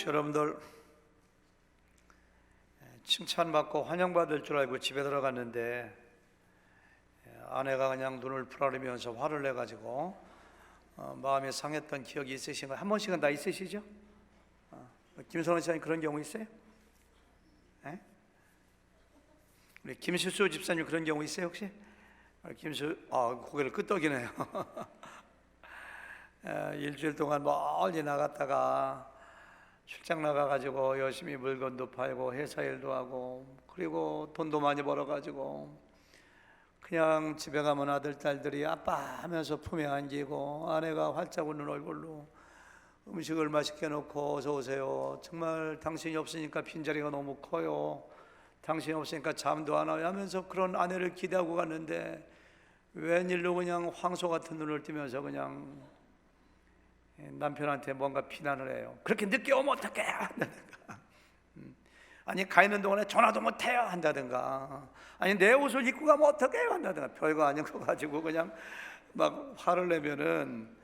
여러분들 칭찬받고 환영받을 줄 알고 집에 들어갔는데 아내가 그냥 눈을 부라리면서 화를 내가지고 마음이 상했던 기억이 있으신가요? 한 번씩은 다 있으시죠? 김선호 집사님 그런 경우 있어요? 네? 우리 김실수 집사님 그런 경우 있어요 혹시? 고개를 끄덕이네요. 일주일 동안 멀리 나갔다가 출장 나가가지고 열심히 물건도 팔고 회사 일도 하고 그리고 돈도 많이 벌어가지고 그냥 집에 가면 아들 딸들이 아빠 하면서 품에 안기고 아내가 활짝 웃는 얼굴로 음식을 맛있게 놓고 어서 오세요, 정말 당신이 없으니까 빈자리가 너무 커요, 당신이 없으니까 잠도 안 와요 하면서 그런 아내를 기대하고 갔는데 웬일로 그냥 황소 같은 눈을 뜨면서 그냥 남편한테 뭔가 비난을 해요. 그렇게 늦게 오면 어떡해 한다든가, 아니 가 있는 동안에 전화도 못해요 한다든가, 아니 내 옷을 입고 가면 어떡해요 한다든가, 별거 아닌 거 가지고 그냥 막 화를 내면은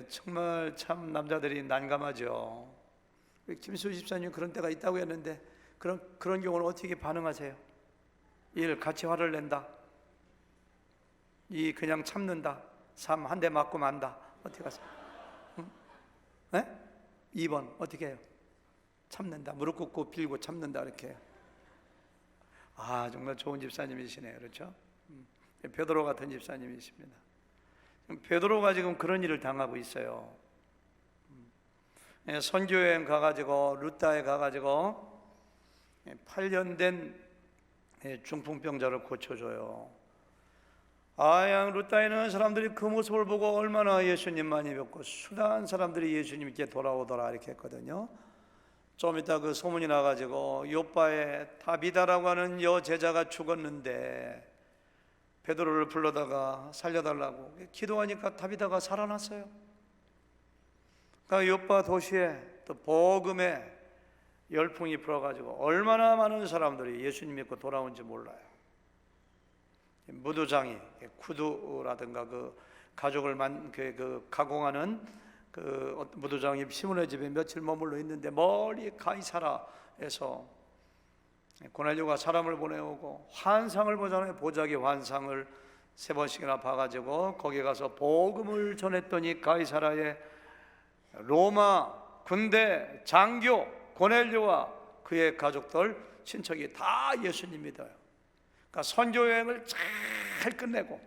정말 참 남자들이 난감하죠. 김수 집사님 그런 때가 있다고 했는데 그런 경우는 어떻게 반응하세요? 일 같이 화를 낸다, 이 그냥 참는다, 3 한 대 맞고 만다, 어떻게 하세요? 응? 네? 2번 어떻게 해요? 참는다, 무릎 꿇고 빌고 참는다 이렇게. 정말 좋은 집사님이시네요. 그렇죠? 베드로 같은 집사님이십니다. 베드로가 지금 그런 일을 당하고 있어요. 선교여행 가가지고 루타에 가가지고 8년 된 중풍병자를 고쳐줘요. 루타에는 사람들이 그 모습을 보고 얼마나 예수님만 입었고 수많은 사람들이 예수님께 돌아오더라 이렇게 했거든요. 좀 이따 그 소문이 나가지고 요빠에 다비다라고 하는 여제자가 죽었는데 베드로를 불러다가 살려달라고 기도하니까 다비다가 살아났어요. 그러니까 요빠 도시에 또 복음의 열풍이 불어가지고 얼마나 많은 사람들이 예수님 믿고 돌아온지 몰라요. 무두장이 구두라든가 그 가죽을 가공하는 그 무두장이 시몬의 집에 며칠 머물러 있는데 멀리 가이사라에서 고넬료가 사람을 보내오고 환상을 보잖아요. 보자기 환상을 3번씩이나 봐가지고 거기 가서 복음을 전했더니 가이사라에 로마 군대 장교 고넬료와 그의 가족들 친척이 다 예수님 믿어요. 그러니까 선교여행을 잘 끝내고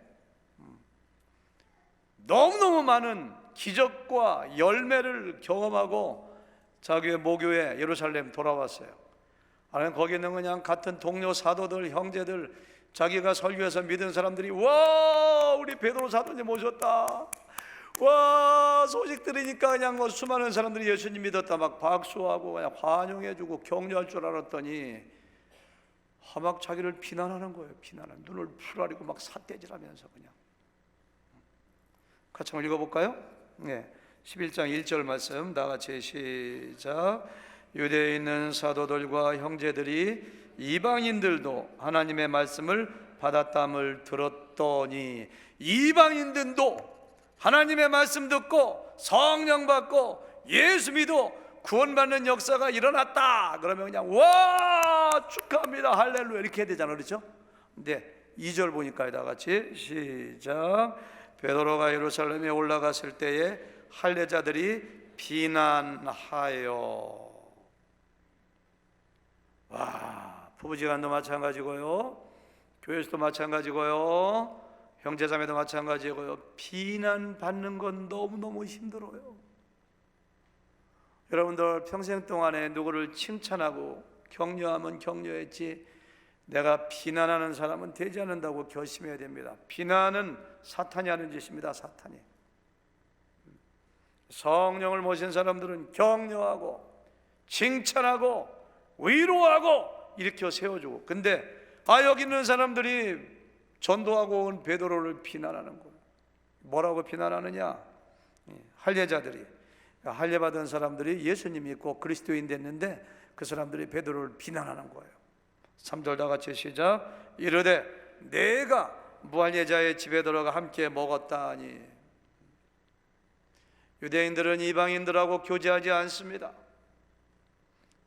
너무너무 많은 기적과 열매를 경험하고 자기의 모교에 예루살렘 돌아왔어요. 거기 있는 그냥 같은 동료 사도들, 형제들, 자기가 설교해서 믿은 사람들이 와 우리 베드로 사도님 오셨다, 와 소식 들으니까 그냥 수많은 사람들이 예수님 믿었다 막 박수하고 그냥 환영해주고 격려할 줄 알았더니 막 자기를 비난하는 거예요. 비난하는, 눈을 풀어리고 막 삿대질하면서 그냥. 같이 한번 읽어볼까요? 11장 1절 말씀 다같이 시작. 유대에 있는 사도들과 형제들이 이방인들도 하나님의 말씀을 받았담을 들었더니, 이방인들도 하나님의 말씀 듣고 성령 받고 예수 믿어 구원받는 역사가 일어났다 그러면 그냥 와 축하합니다 할렐루야 이렇게 해야 되잖아요. 그렇죠? 근데 2절 보니까 다같이 시작. 베드로가 예루살렘에 올라갔을 때에 할례자들이 비난하여. 부부지간도 마찬가지고요, 교회에서도 마찬가지고요, 형제자매도 마찬가지고요, 비난받는 건 너무너무 힘들어요. 여러분들 평생 동안에 누구를 칭찬하고 격려하면 격려했지 내가 비난하는 사람은 되지 않는다고 결심해야 됩니다. 비난은 사탄이 하는 짓입니다. 사탄이. 성령을 모신 사람들은 격려하고 칭찬하고 위로하고 일으켜 세워주고, 근데 여기 있는 사람들이 전도하고 온 베드로를 비난하는 거예요. 뭐라고 비난하느냐? 할례자들이, 할례받은 사람들이 예수님 믿고 그리스도인 됐는데 그 사람들이 베드로를 비난하는 거예요. 3절 다같이 시작. 이르되 내가 무할례자의 집에 들어가 함께 먹었다니. 유대인들은 이방인들하고 교제하지 않습니다.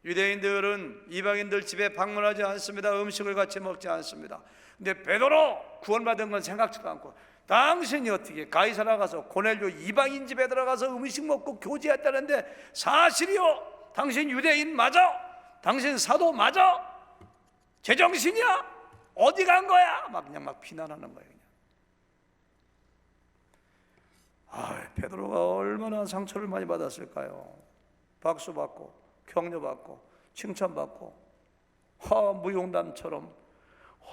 유대인들은 이방인들 집에 방문하지 않습니다. 음식을 같이 먹지 않습니다. 근데 베드로 구원받은 건 생각지도 않고, 당신이 어떻게 가이사라 가서 고넬료 이방인 집에 들어가서 음식 먹고 교제했다는데 사실이요? 당신 유대인 맞아? 당신 사도 맞아? 제정신이야? 어디 간 거야? 막 그냥 막 비난하는 거예요. 베드로가 얼마나 상처를 많이 받았을까요? 박수 받고 격려받고 칭찬받고 무용담처럼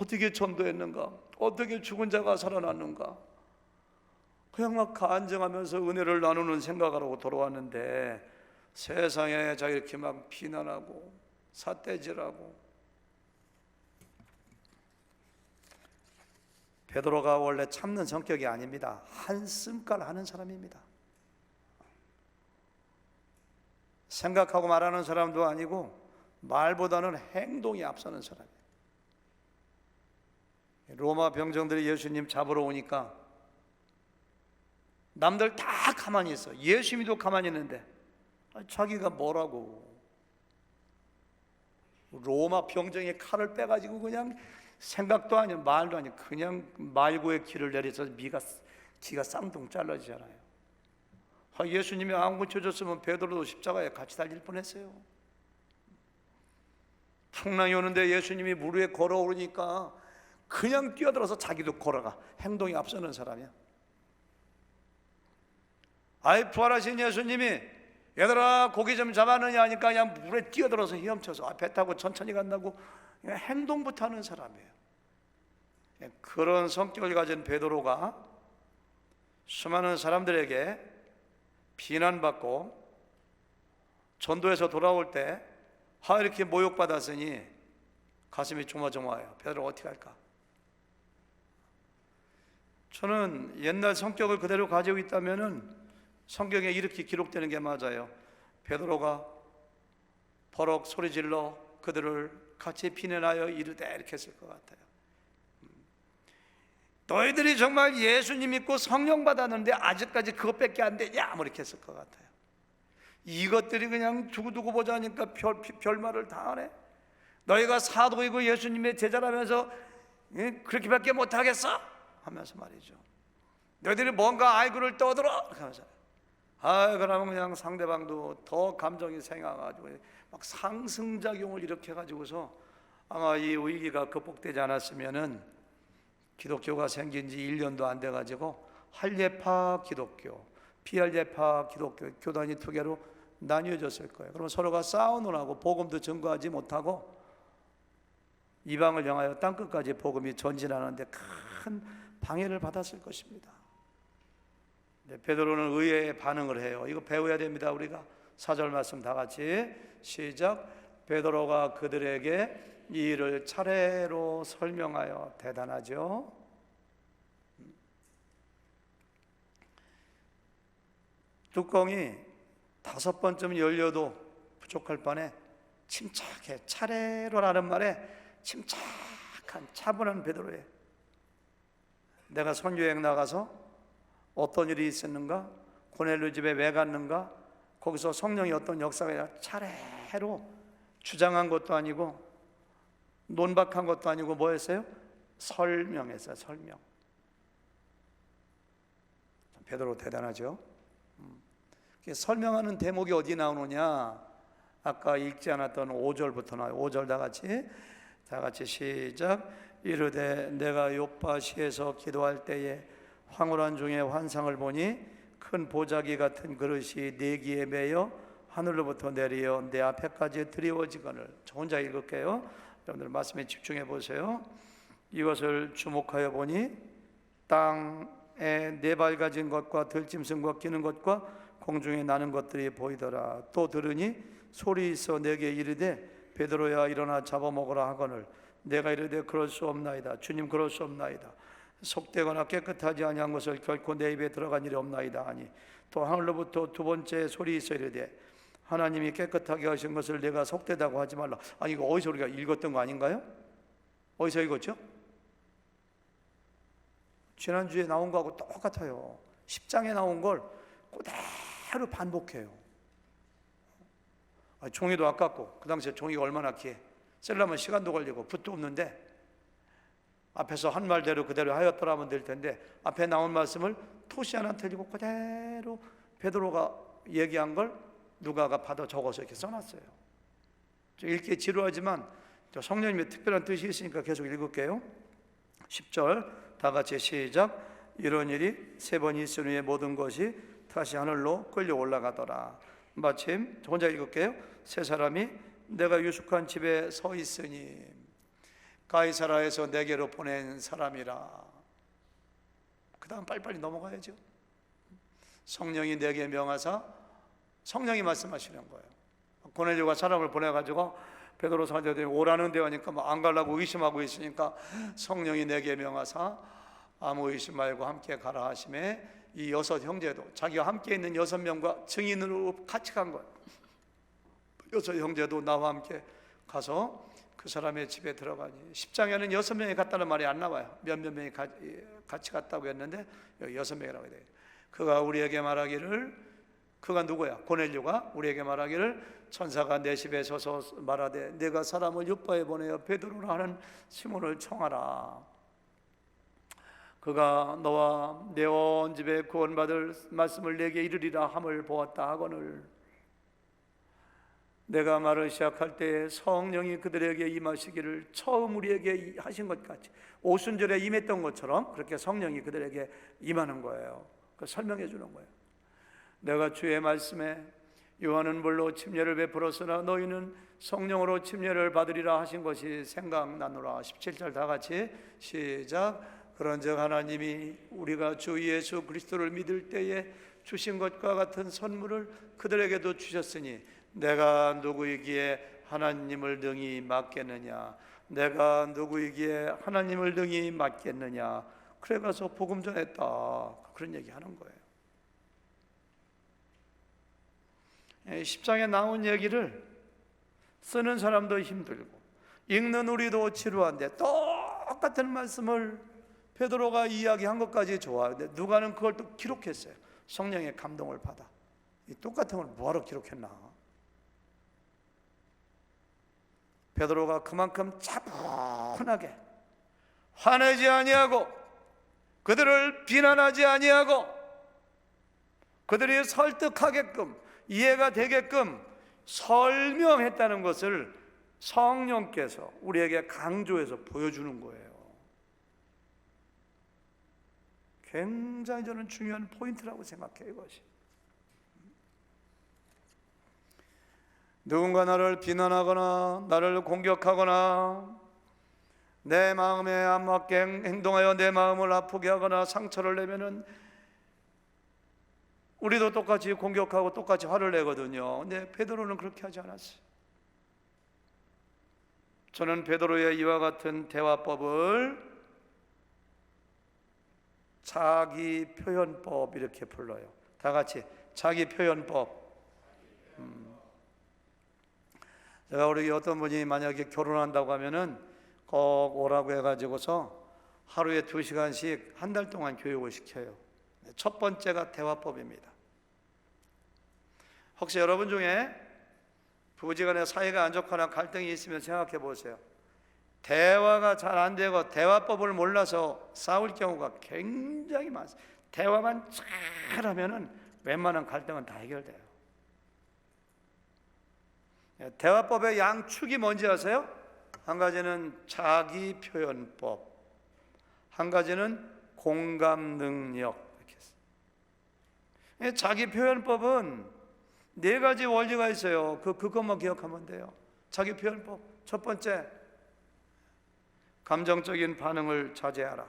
어떻게 전도했는가, 어떻게 죽은 자가 살아났는가, 그냥 막 간증하면서 은혜를 나누는 생각하라고 돌아왔는데 세상에 자 이렇게 막 비난하고 삿대질하고. 베드로가 원래 참는 성격이 아닙니다. 한숨깔 하는 사람입니다. 생각하고 말하는 사람도 아니고 말보다는 행동이 앞서는 사람이에요. 로마 병정들이 예수님 잡으러 오니까 남들 다 가만히 있어. 예수님도 가만히 있는데 자기가 뭐라고. 로마 병정이 칼을 빼가지고 그냥 생각도 아니고 말도 아니고 그냥 말고의 길을 내려서 기가 쌍둥 잘라지잖아요. 예수님이 안 고쳐줬으면 베드로도 십자가에 같이 달릴 뻔했어요. 풍랑이 오는데 예수님이 물 위에 걸어오르니까 그냥 뛰어들어서 자기도 걸어가. 행동이 앞서는 사람이야. 부활하신 예수님이 얘들아 고기 좀 잡았느냐 하니까 그냥 물에 뛰어들어서 헤엄쳐서 배 타고 천천히 간다고 행동부터 하는 사람이에요. 그런 성격을 가진 베드로가 수많은 사람들에게 비난받고 전도에서 돌아올 때 이렇게 모욕받았으니 가슴이 조마조마해요. 베드로 어떻게 할까? 저는 옛날 성격을 그대로 가지고 있다면은 성경에 이렇게 기록되는 게 맞아요. 베드로가 버럭 소리질러 그들을 같이 비난하여 이르되 이렇게 했을 것 같아요. 너희들이 정말 예수님 믿고 성령 받았는데 아직까지 그것밖에 안 되냐? 뭐 이렇게 했을 것 같아요. 이것들이 그냥 두고두고 보자니까 별말을 다 하네. 너희가 사도이고 예수님의 제자라면서 그렇게밖에 못하겠어? 하면서 말이죠. 너희들이 뭔가 아이고를 떠들어? 하면서 그러면 그냥 상대방도 더 감정이 생겨가지고 막 상승작용을 일으켜가지고서 아마 이 위기가 극복되지 않았으면은 기독교가 생긴 지 1년도 안 돼가지고 할례파 기독교, 비할례파 기독교 교단이 두 개로 나뉘어졌을 거예요. 그러면 서로가 싸우느라고 복음도 전거하지 못하고 이방을 향하여 땅끝까지 복음이 전진하는데 큰 방해를 받았을 것입니다. 베드로는 의외의 반응을 해요. 이거 배워야 됩니다. 우리가 4절 말씀 다 같이 시작. 베드로가 그들에게 이 일을 차례로 설명하여. 대단하죠? 뚜껑이 5번쯤 열려도 부족할 뻔해 침착해. 차례로라는 말에 침착한 차분한 베드로예요. 내가 선교여행 나가서 어떤 일이 있었는가, 고넬료 집에 왜 갔는가, 거기서 성령이 어떤 역사가 차례로 주장한 것도 아니고 논박한 것도 아니고 뭐였어요? 설명했어요. 설명. 베드로 대단하죠. 설명하는 대목이 어디 나오느냐? 아까 읽지 않았던 5절부터 나와요. 5절 다 같이 시작. 이르되 내가 요파시에서 기도할 때에 황홀한 중에 환상을 보니 큰 보자기 같은 그릇이 네 기에 매여 하늘로부터 내려 내 앞에까지 드리워지거늘. 저 혼자 읽을게요. 여러분들 말씀에 집중해 보세요. 이것을 주목하여 보니 땅에 네 발 가진 것과 들짐승과 기는 것과 공중에 나는 것들이 보이더라. 또 들으니 소리 있어 내게 이르되 베드로야 일어나 잡아먹으라 하거늘 내가 이르되 그럴 수 없나이다. 주님 그럴 수 없나이다. 속되거나 깨끗하지 아니한 것을 결코 내 입에 들어간 일이 없나이다 하니 또 하늘로부터 두 번째 소리 있어 이르되 하나님이 깨끗하게 하신 것을 내가 속되다고 하지 말라. 아니 이거 어디서 우리가 읽었던 거 아닌가요? 어디서 읽었죠? 지난주에 나온 거하고 똑같아요. 10장에 나온 걸 그대로 반복해요. 종이도 아깝고, 그 당시에 종이가 얼마나 귀해. 쓰려면 시간도 걸리고 붓도 없는데 앞에서 한 말대로 그대로 하였더라면 될 텐데, 앞에 나온 말씀을 토시 하나 틀리고 그대로 베드로가 얘기한 걸 누가가 받아 적어서 이렇게 써놨어요. 읽기 지루하지만 성령님의 특별한 뜻이 있으니까 계속 읽을게요. 10절 다 같이 시작. 이런 일이 3번 있은 후에 모든 것이 다시 하늘로 끌려 올라가더라. 마침 혼자 읽을게요. 세 사람이 내가 유숙한 집에 서 있으니 가이사라에서 내게로 보낸 사람이라. 그 다음 빨리빨리 넘어가야죠. 성령이 내게 명하사, 성령이 말씀하시는 거예요. 고넬료가 사람을 보내가지고 베드로 사도들이 오라는 데하니까 안 가려고 의심하고 있으니까 성령이 내게 명하사 아무 의심 말고 함께 가라 하심에 이 6 형제도, 자기가 함께 있는 6명과 증인으로 같이 간 거예요. 6 형제도 나와 함께 가서 그 사람의 집에 들어가니, 10장에는 6명이 갔다는 말이 안 나와요. 몇몇 명이 같이 갔다고 했는데 6명이라고 돼요. 그가 우리에게 말하기를, 그가 누구야? 고넬료가 우리에게 말하기를 천사가 내 집에 서서 말하되 내가 사람을 요파에 보내어 베드로라 하는 시몬을 청하라. 그가 너와 내 온 집에 구원받을 말씀을 내게 이르리라 함을 보았다 하거늘, 내가 말을 시작할 때 성령이 그들에게 임하시기를 처음 우리에게 하신 것 같이 오순절에 임했던 것처럼 그렇게 성령이 그들에게 임하는 거예요. 그 설명해 주는 거예요. 내가 주의 말씀에 요한은 물로 침례를 베풀었으나 너희는 성령으로 침례를 받으리라 하신 것이 생각나노라. 17절 다 같이 시작. 그런즉 하나님이 우리가 주 예수 그리스도를 믿을 때에 주신 것과 같은 선물을 그들에게도 주셨으니 내가 누구이기에 하나님을 능히 맡겠느냐. 내가 누구이기에 하나님을 능히 맡겠느냐. 그래 가서 복음 전했다. 그런 얘기 하는 거예요. 10장에 나온 얘기를 쓰는 사람도 힘들고 읽는 우리도 지루한데 똑같은 말씀을 베드로가 이야기한 것까지 좋아요. 근데 누가는 그걸 또 기록했어요. 성령의 감동을 받아. 이 똑같은 걸 뭐하러 기록했나? 베드로가 그만큼 차분하게 화내지 아니하고 그들을 비난하지 아니하고 그들이 설득하게끔 이해가 되게끔 설명했다는 것을 성령께서 우리에게 강조해서 보여주는 거예요. 굉장히 저는 중요한 포인트라고 생각해요. 이것이 누군가 나를 비난하거나 나를 공격하거나 내 마음에 안 맞게 행동하여 내 마음을 아프게 하거나 상처를 내면은 우리도 똑같이 공격하고 똑같이 화를 내거든요. 근데 베드로는 그렇게 하지 않았어요. 저는 베드로의 이와 같은 대화법을 자기 표현법 이렇게 불러요. 다 같이 자기 표현법. 제가 우리 어떤 분이 만약에 결혼한다고 하면은 꼭 오라고 해가지고서 하루에 2시간씩 한 달 동안 교육을 시켜요. 첫 번째가 대화법입니다. 혹시 여러분 중에 부부지간에 사이가 안 좋거나 갈등이 있으면 생각해 보세요. 대화가 잘 안 되고 대화법을 몰라서 싸울 경우가 굉장히 많습니다. 대화만 잘하면은 웬만한 갈등은 다 해결돼요. 대화법의 양축이 뭔지 아세요? 한 가지는 자기 표현법, 한 가지는 공감 능력. 이렇게 자기 표현법은 4가지 원리가 있어요. 그것만 기억하면 돼요. 자기 표현법. 첫 번째, 감정적인 반응을 자제하라.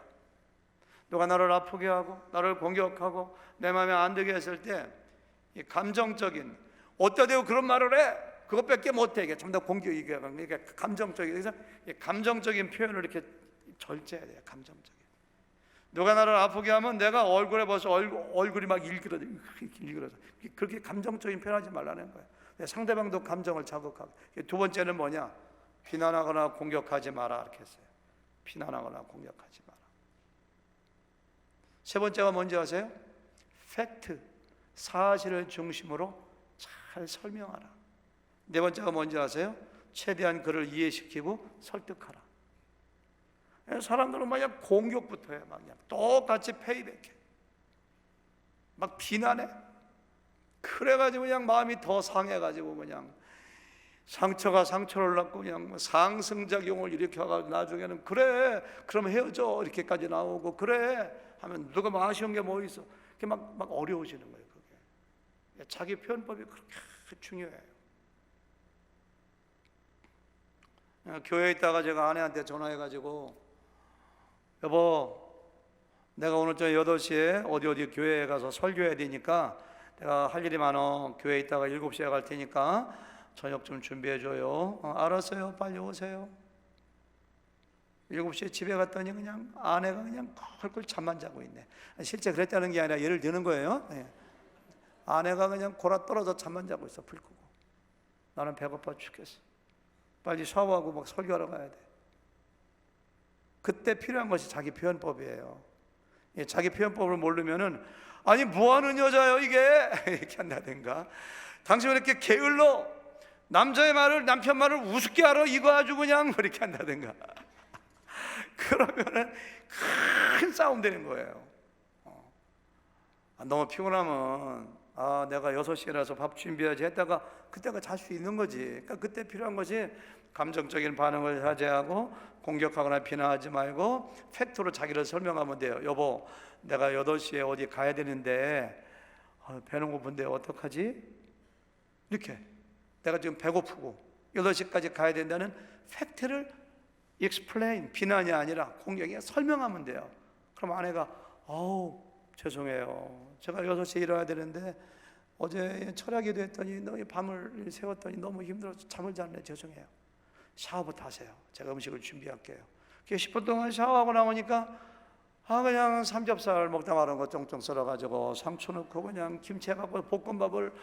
누가 나를 아프게 하고 나를 공격하고 내 마음에 안 들게 했을 때 이 감정적인, 어디다 대고 그런 말을 해? 그것밖에 못해. 이게 좀 더 공격이 그러니까 감정적인, 그래서 감정적인 표현을 이렇게 절제해야 돼요. 감정적인. 누가 나를 아프게 하면 내가 얼굴에 벌써 얼굴이 막 일그러져. 그렇게 감정적인 표현하지 말라는 거예요. 상대방도 감정을 자극하고. 2번째는 뭐냐? 비난하거나 공격하지 마라 이렇게 했어요. 비난하거나 공격하지 마라. 3번째가 뭔지 아세요? 팩트, 사실을 중심으로 잘 설명하라. 네 번째가 뭔지 아세요? 최대한 그를 이해시키고 설득하라. 사람들은 그냥 공격부터 해. 막 그냥 똑같이 페이백해. 막 비난해. 그래가지고 그냥 마음이 더 상해가지고 그냥 상처가 상처를 낳고 그냥 상승작용을 일으켜가지고 나중에는 그래 그럼 헤어져 이렇게까지 나오고 그래 하면 누가 뭐 아쉬운 게 뭐 있어. 그게 막 어려워지는 거예요. 그게 자기 표현법이 그렇게 중요해요. 교회에 있다가 제가 아내한테 전화해가지고 여보, 내가 오늘 저녁 8시에 어디 교회에 가서 설교해야 되니까 내가 할 일이 많어. 교회에 있다가 7시에 갈 테니까 저녁 좀 준비해줘요. 알았어요. 빨리 오세요. 7시에 집에 갔더니 그냥 아내가 그냥 헐꿀 잠만 자고 있네. 실제 그랬다는 게 아니라 예를 드는 거예요. 아내가 그냥 골아 떨어져 잠만 자고 있어. 불 끄고. 나는 배고파 죽겠어. 빨리 샤워하고 막 설교하러 가야 돼. 그때 필요한 것이 자기 표현법이에요. 자기 표현법을 모르면은 아니 뭐하는 여자요 이게 이렇게 한다든가, 당신 왜 이렇게 게을러, 남자의 말을 남편 말을 우습게 알아 이거 아주 그냥 이렇게 한다든가 그러면은 큰 싸움 되는 거예요. 너무 피곤하면 내가 6시에 일어나서 밥 준비해야지 했다가 그때가 잘 수 있는 거지. 그러니까 그때 필요한 것이 감정적인 반응을 자제하고 공격하거나 비난하지 말고 팩트로 자기를 설명하면 돼요. 여보, 내가 8시에 어디 가야 되는데 배는 고픈데 어떡하지? 이렇게 내가 지금 배고프고 8시까지 가야 된다는 팩트를 explain, 비난이 아니라 공격에 설명하면 돼요. 그럼 아내가 죄송해요. 제가 6시에 일어나야 되는데 어제 철야기도 했더니 너희 밤을 새웠더니 너무 힘들어서 잠을 잤네. 죄송해요. 샤워부터 하세요. 제가 음식을 준비할게요. 10분 동안 샤워하고 나오니까 그냥 삼겹살 먹다 말은 거 쫑쫑 썰어가지고 상추 넣고 그냥 김치 해갖고 볶음밥을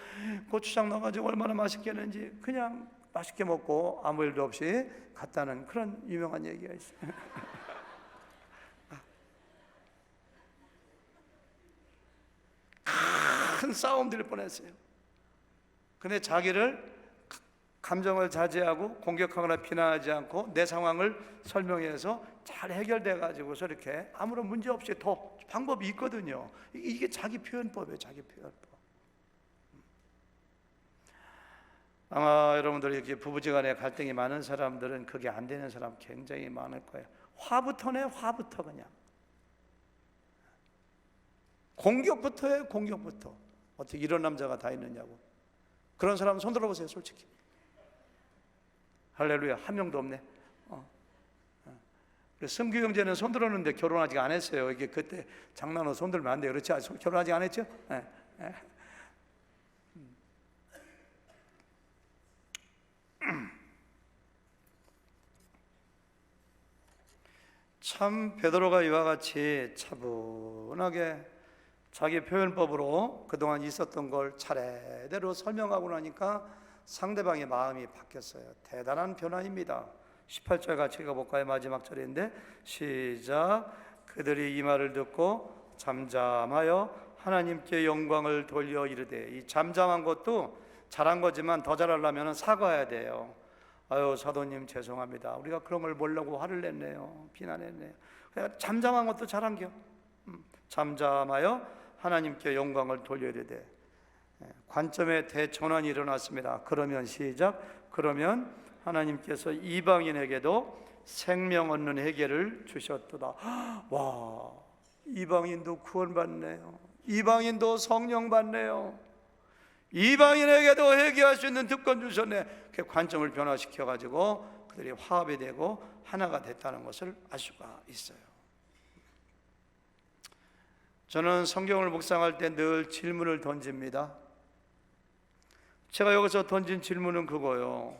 고추장 넣어가지고 얼마나 맛있게 했는지 그냥 맛있게 먹고 아무 일도 없이 갔다는 그런 유명한 얘기가 있어요. 큰 싸움 될 뻔했어요. 근데 자기를 감정을 자제하고 공격하거나 비난하지 않고 내 상황을 설명해서 잘 해결돼 가지고서 이렇게 아무런 문제 없이 더 방법이 있거든요. 이게 자기 표현법이에요. 자기 표현법. 아마 여러분들 이렇게 부부지간에 갈등이 많은 사람들은 그게 안 되는 사람 굉장히 많을 거예요. 화부터 내, 화부터 그냥 공격부터 해. 공격부터. 어떻게 이런 남자가 다 있느냐고. 그런 사람 손 들어보세요. 솔직히 할렐루야, 한 명도 없네. 승규 형제는 손 들었는데 결혼 아직 안 했어요. 이게 그때 장난으로 손 들면 안 돼요. 그렇지? 결혼 아직 안 했죠? 참 베드로가 이와 같이 차분하게 자기 표현법으로 그동안 있었던 걸 차례대로 설명하고 나니까 상대방의 마음이 바뀌었어요. 대단한 변화입니다. 18절 같이 읽어볼까요? 마지막 절인데 시작. 그들이 이 말을 듣고 잠잠하여 하나님께 영광을 돌려 이르되. 이 잠잠한 것도 잘한 거지만 더 잘하려면 사과해야 돼요. 사도님 죄송합니다. 우리가 그런 걸 모르려고 화를 냈네요. 비난했네요. 그러니까 잠잠한 것도 잘한겨. 잠잠하여 하나님께 영광을 돌려 이르되. 관점의 대전환이 일어났습니다. 그러면 시작. 그러면 하나님께서 이방인에게도 생명 얻는 해결을 주셨도다. 와, 이방인도 구원받네요. 이방인도 성령 받네요. 이방인에게도 회개할 수 있는 특권 주셨네. 그 관점을 변화시켜 가지고 그들이 화합이 되고 하나가 됐다는 것을 알 수가 있어요. 저는 성경을 묵상할 때 늘 질문을 던집니다. 제가 여기서 던진 질문은 그거예요.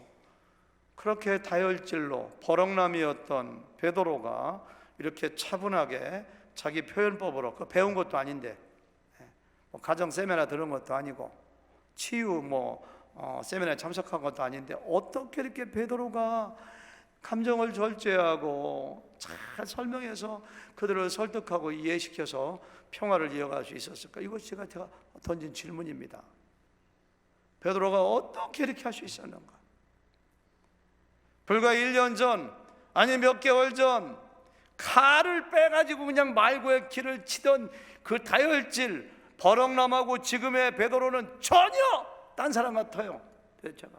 그렇게 다혈질로 버럭남이었던 베드로가 이렇게 차분하게 자기 표현법으로, 그 배운 것도 아닌데 가정 세미나 들은 것도 아니고 치유 세미나에 참석한 것도 아닌데 어떻게 이렇게 베드로가 감정을 절제하고 잘 설명해서 그들을 설득하고 이해시켜서 평화를 이어갈 수 있었을까? 이것이 제가 던진 질문입니다. 베드로가 어떻게 이렇게 할 수 있었는가? 불과 1년 전, 아니 몇 개월 전, 칼을 빼가지고 그냥 말고의 길을 치던 그 다혈질 버럭남하고 지금의 베드로는 전혀 딴 사람 같아요. 대체가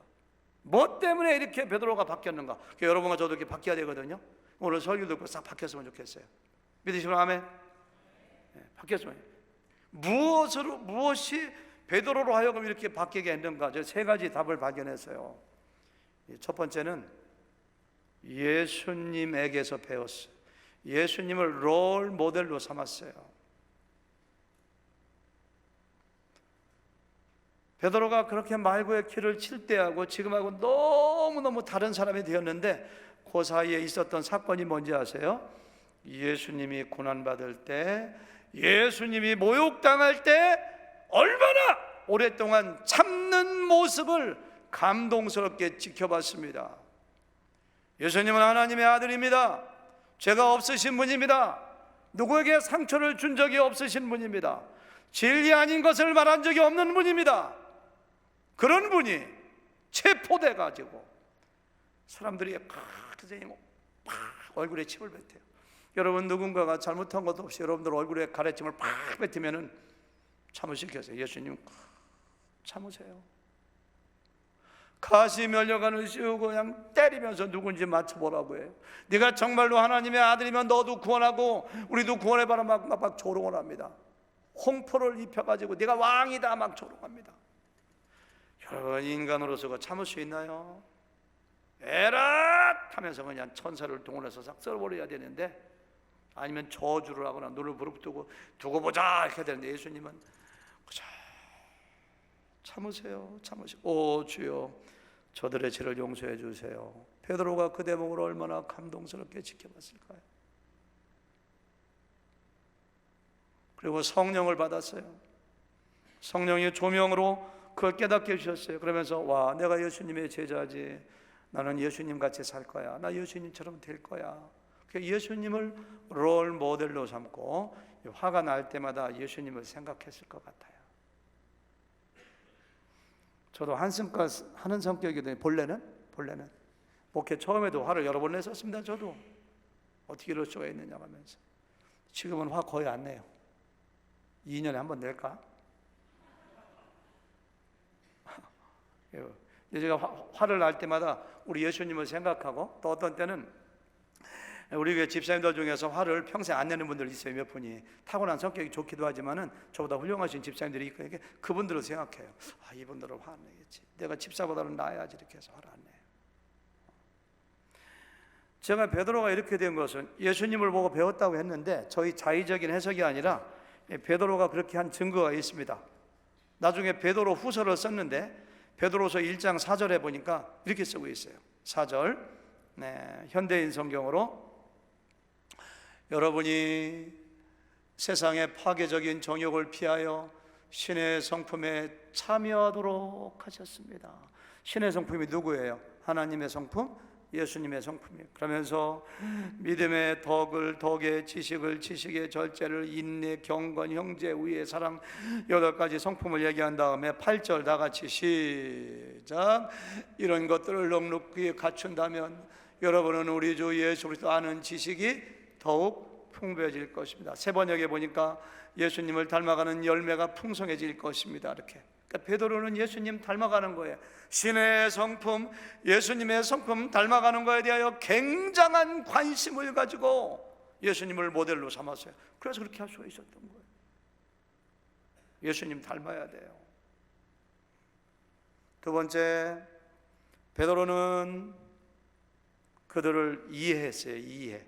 뭐 때문에 이렇게 베드로가 바뀌었는가? 여러분과 저도 이렇게 바뀌어야 되거든요. 오늘 설교 듣고 싹 바뀌었으면 좋겠어요. 믿으시면 아멘. 네, 바뀌었으면. 무엇이 베드로로 하여금 이렇게 바뀌게 했는가? 저 세 가지 답을 발견했어요. 첫 번째는 예수님에게서 배웠어요. 예수님을 롤 모델로 삼았어요. 베드로가 그렇게 말고의 길을 칠 때하고 지금하고 너무너무 다른 사람이 되었는데 그 사이에 있었던 사건이 뭔지 아세요? 예수님이 고난받을 때, 예수님이 모욕당할 때 얼마나 오랫동안 참는 모습을 감동스럽게 지켜봤습니다. 예수님은 하나님의 아들입니다. 죄가 없으신 분입니다. 누구에게 상처를 준 적이 없으신 분입니다. 진리 아닌 것을 말한 적이 없는 분입니다. 그런 분이 체포돼 가지고 사람들이 얼굴에 침을 뱉어요. 여러분, 누군가가 잘못한 것도 없이 여러분들 얼굴에 가래침을 팍 뱉으면 참으시겠어요? 예수님 참으세요. 가시 면류관을 씌우고 그냥 때리면서 누군지 맞춰보라고 해요. 네가 정말로 하나님의 아들이면 너도 구원하고 우리도 구원해봐라 막 조롱을 합니다. 홍포를 입혀가지고 네가 왕이다 막 조롱합니다. 여러분, 인간으로서 그거 참을 수 있나요? 에라 하면서 그냥 천사를 동원해서 싹 썰어버려야 되는데, 아니면 저주를 하거나 눈을 부릅뜨고 두고 보자 이렇게 해야 되는데, 예수님은 그저 참으세요. 오 주여 저들의 죄를 용서해 주세요. 베드로가 그 대목을 얼마나 감동스럽게 지켜봤을까요? 그리고 성령을 받았어요. 성령의 조명으로 그걸 깨닫게 해주셨어요. 그러면서 와, 내가 예수님의 제자지. 나는 예수님 같이 살 거야. 나 예수님처럼 될 거야. 예수님을 롤 모델로 삼고 화가 날 때마다 예수님을 생각했을 것 같아요. 저도 한숨껏 하는 성격이거든요. 본래는 목회 처음에도 화를 여러 번 냈었습니다. 저도 어떻게 이럴 수가 있느냐 하면서. 지금은 화 거의 안 내요. 2년에 한 번 낼까? 제가 화를 날 때마다 우리 예수님을 생각하고, 또 어떤 때는 우리 교회 집사님들 중에서 화를 평생 안 내는 분들 있어요. 몇 분이 타고난 성격이 좋기도 하지만은 저보다 훌륭하신 집사님들이 있고, 그분들을 생각해요. 아, 이분들은 화 안 내겠지. 내가 집사보다는 나아야지. 이렇게 해서 화를 안 내요. 제가 베드로가 이렇게 된 것은 예수님을 보고 배웠다고 했는데 저희 자의적인 해석이 아니라 베드로가 그렇게 한 증거가 있습니다. 나중에 베드로 후서를 썼는데 베드로서 1장 4절에 보니까 이렇게 쓰고 있어요. 4절, 현대인 성경으로, 여러분이 세상의 파괴적인 정욕을 피하여 신의 성품에 참여하도록 하셨습니다. 신의 성품이 누구예요? 하나님의 성품, 예수님의 성품이에요. 그러면서 믿음의 덕을 덕의, 지식을 지식의, 절제를 인내, 경건, 형제, 의의, 사랑, 8가지 성품을 얘기한 다음에 8절 다 같이 시작. 이런 것들을 넉넉히 갖춘다면 여러분은 우리 주 예수 그리스도 아는 지식이 더욱 풍부해질 것입니다. 세 번역에 보니까 예수님을 닮아가는 열매가 풍성해질 것입니다. 이렇게. 그러니까 베드로는 예수님 닮아가는 거예요. 신의 성품, 예수님의 성품 닮아가는 거에 대하여 굉장한 관심을 가지고 예수님을 모델로 삼았어요. 그래서 그렇게 할 수가 있었던 거예요. 예수님 닮아야 돼요. 두 번째, 베드로는 그들을 이해했어요. 이해.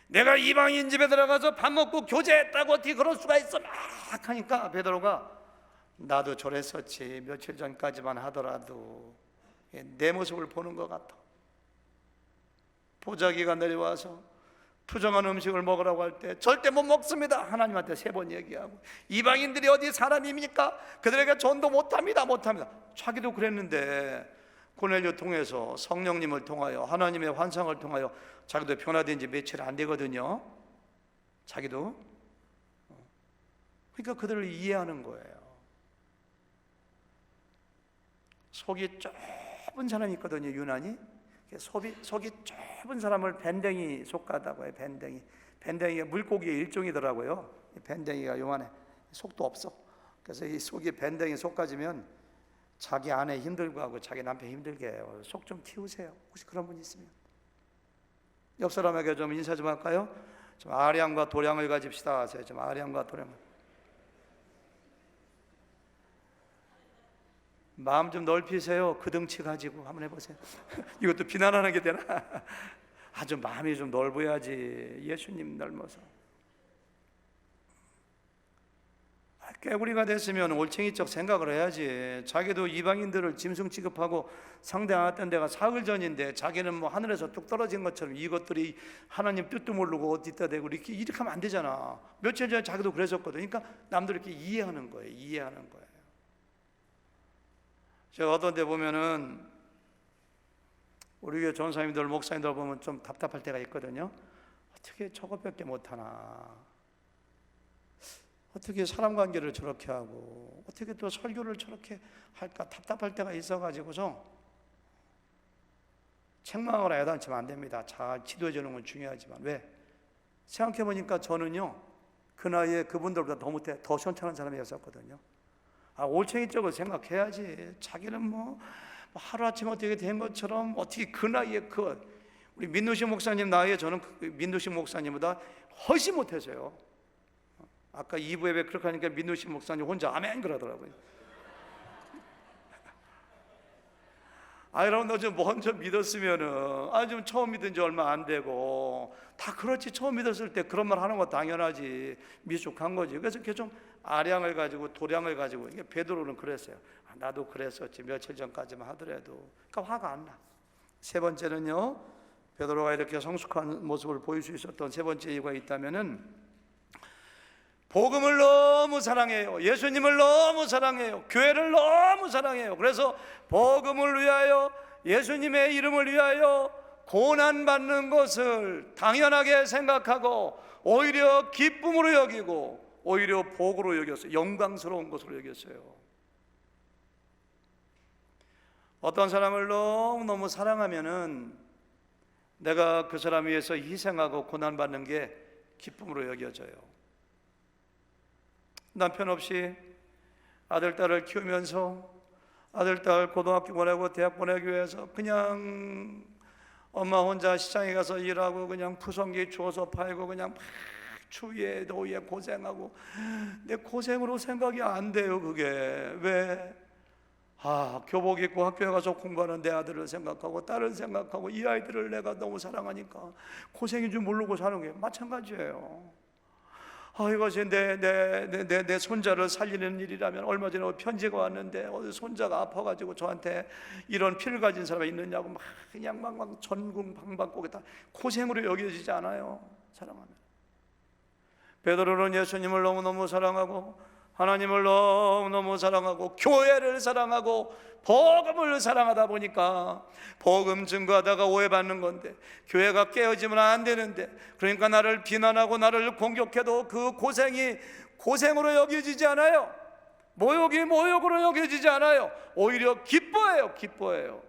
내가 이방인 집에 들어가서 밥 먹고 교제했다고 어떻게 그럴 수가 있어? 막 하니까 베드로가 나도 저랬었지. 며칠 전까지만 하더라도 내 모습을 보는 것 같아. 보자기가 내려와서 부정한 음식을 먹으라고 할 때 절대 못 먹습니다. 하나님한테 3번 얘기하고, 이방인들이 어디 사람입니까? 그들에게 전도 못합니다. 자기도 그랬는데 고넬료 통해서 성령님을 통하여 하나님의 환상을 통하여 자기도 변화된 지 며칠 안 되거든요. 자기도. 그러니까 그들을 이해하는 거예요. 속이 좁은 사람이 있거든요. 유난히 속이 좁은 사람을 밴댕이 속가다고 해요. 밴댕이가 물고기의 일종이더라고요. 밴댕이가 요만해, 속도 없어. 그래서 이 속이 밴댕이 속가지면 자기 아내 힘들고 하고 자기 남편 힘들게 해요. 속 좀 틔우세요. 혹시 그런 분 있으면 옆 사람에게 좀 인사 좀 할까요? 좀 아량과 도량을 가집시다 하세요. 좀 아량과 도량을. 마음 좀 넓히세요. 그 등치 가지고 한번 해보세요. 이것도 비난하는 게 되나? 아주 마음이 좀 넓어야지. 예수님 닮아서. 깨구리가 됐으면 올챙이적 생각을 해야지. 자기도 이방인들을 짐승 취급하고 상대하던 데가 사흘 전인데 자기는 뭐 하늘에서 뚝 떨어진 것처럼 이것들이 하나님 뜻도 모르고 어디다 대고 이렇게 하면 안 되잖아. 며칠 전에 자기도 그랬었거든. 그러니까 남들 이렇게 이해하는 거예요. 제가 어떤 데 보면은 우리 교회 전사님들, 목사님들 보면 좀 답답할 때가 있거든요. 어떻게 저것밖에 못하나, 어떻게 사람 관계를 저렇게 하고 어떻게 또 설교를 저렇게 할까 답답할 때가 있어가지고서 책망을 애단치면 안 됩니다. 잘 지도해 주는 건 중요하지만, 왜? 생각해보니까 저는요 그 나이에 그분들보다 더 못해, 더 현찮은 사람이었었거든요. 올챙이 쪽을 생각해야지. 자기는 뭐 하루아침에 어떻게 된 것처럼 어떻게 그 나이에 우리 민누식 목사님 나이에 저는 민누식 목사님보다 훨씬 못해서요. 아까 2부 예배 그렇게 하니까 민누식 목사님 혼자 아멘 그러더라고요. 여러분, 너 좀 먼저 믿었으면은, 좀 처음 믿은 지 얼마 안 되고, 다 그렇지. 처음 믿었을 때 그런 말 하는 거 당연하지. 미숙한 거지. 그래서 이렇게 좀 아량을 가지고 도량을 가지고, 이게 베드로는 그랬어요. 나도 그랬었지. 며칠 전까지만 하더라도. 그러니까 화가 안 나. 세 번째는요, 베드로가 이렇게 성숙한 모습을 보일 수 있었던 세 번째 이유가 있다면은, 복음을 너무 사랑해요. 예수님을 너무 사랑해요. 교회를 너무 사랑해요. 그래서 복음을 위하여, 예수님의 이름을 위하여 고난받는 것을 당연하게 생각하고 오히려 기쁨으로 여기고 오히려 복으로 여겼어요. 영광스러운 것으로 여겼어요. 어떤 사람을 너무너무 사랑하면은 내가 그 사람 위해서 희생하고 고난받는 게 기쁨으로 여겨져요. 남편 없이 아들, 딸을 키우면서 아들, 딸 고등학교 보내고 대학 보내기 위해서 그냥 엄마 혼자 시장에 가서 일하고 그냥 푸성기 주워서 팔고 그냥 막 추위에 더위에 고생하고, 내 고생으로 생각이 안 돼요. 그게 왜? 교복 입고 학교에 가서 공부하는 내 아들을 생각하고 딸을 생각하고 이 아이들을 내가 너무 사랑하니까 고생인 줄 모르고 사는 게 마찬가지예요. 이것이 내 손자를 살리는 일이라면, 얼마 전에 편지가 왔는데 손자가 아파가지고 저한테 이런 피를 가진 사람이 있느냐고 그냥 막 전궁방방곡에 다 고생으로 여겨지지 않아요. 사랑하면. 베드로는 예수님을 너무너무 사랑하고 하나님을 너무너무 사랑하고 교회를 사랑하고 복음을 사랑하다 보니까 복음 증거하다가 오해받는 건데, 교회가 깨어지면 안 되는데, 그러니까 나를 비난하고 나를 공격해도 그 고생이 고생으로 여겨지지 않아요. 모욕이 모욕으로 여겨지지 않아요. 오히려 기뻐해요.